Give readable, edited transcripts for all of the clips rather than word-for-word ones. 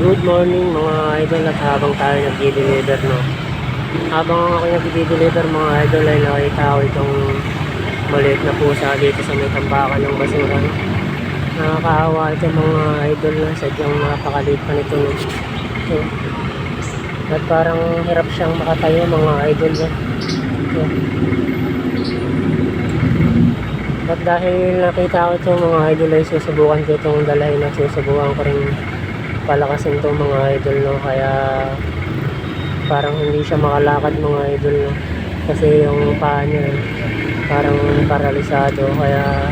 Good morning mga idol, at habang tayo nag-deliver, no, habang ako nag-deliver mga idol, ay nakita ko itong maliit na pusa dito sa may tambakan ng basura, no? Nakakaawa ito mga idol, na sadyang napakaliit pa nito, no? So, at parang hirap siyang makatayo mga idol, no? So, at dahil nakita ko itong mga idol, ay susubukan ko itong dalahin, na susubukan ko rin palakasin to mga idol, no? Kaya parang hindi siya makalakad mga idol, no? Kasi yung paa niya parang paralisado, kaya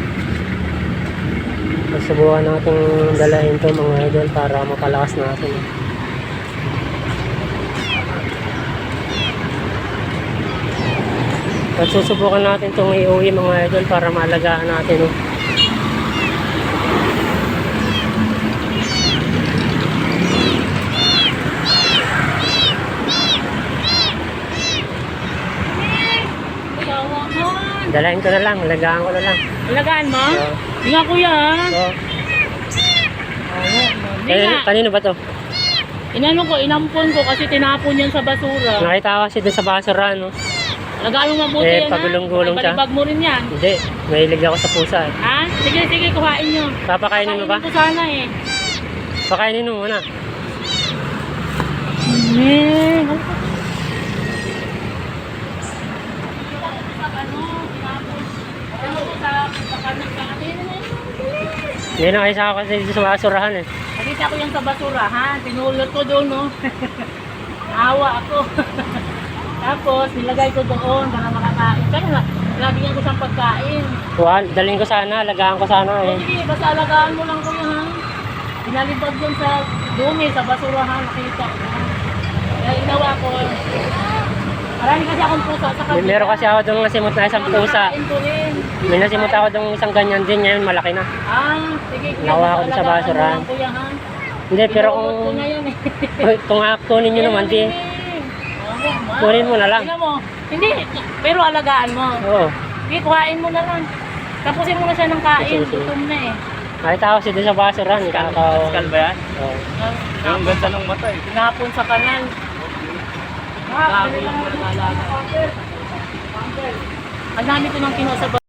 susubukan natin dalahin to mga idol para mapalakas natin, no? At susubukan natin itong iuwi mga idol para maalagaan natin, no? Dalahin ko na lang, alagaan ko na lang. Alagaan mo? Oo. Hindi nga kuya ha? Oo. Hindi nga. Kanino ba to? Inano ko, inampon ko kasi tinapon yan sa basura. Nakita ko kasi doon sa basura, no? Alagaan mo mabuti yan ha? Pagulong-gulong siya. Balibag mo rin yan. Hindi, mahilig ako sa pusa, eh. Ha? Sige, sige, kuhain nyo. Papakainin mo ba? Kuhainin ko sana eh. Pakainin mo muna. Hindi na kayo sa kasi dito sa basurahan, eh. Nakita ko yan sa basura ha? Tinulot ko doon no. Awa ako. Tapos nilagay ko doon para makakain. Kaya nabigyan ko siyang pagkain. Dalhin ko sana, alagaan ko sana, eh. Sige, basta alagaan mo lang kuya ha. Pinalibag yun sa dumi, sa basura ha. Nakita ko. Kaya inawa ko. Marami kasi akong pusa sa kabila. Meron kasi ako doon nasimot na isang pusa. Pinakain ko rin. May nasimot ako doon isang ganyan din, ngayon malaki na. Sige. Nakuha ko din sa alagaan basura. mo lang, kuya ha. Hindi, pero Pinulot ko kung na yun eh. kung kunin nyo naman, di. Kunin mo na lang. Tingnan mo. Hindi, pero alagaan mo. Oo. Sige, kuhain mo na lang. Tapusin mo na siya ng kain. Sige, sige. Gutom na eh. Nakita ko si doon sa basurahan. Pascal ba yan? Oo. Yung ganda ng mata eh. Tinapon sa kanal. Gago yung mga alaga. Ang dami ko nang kinuha sa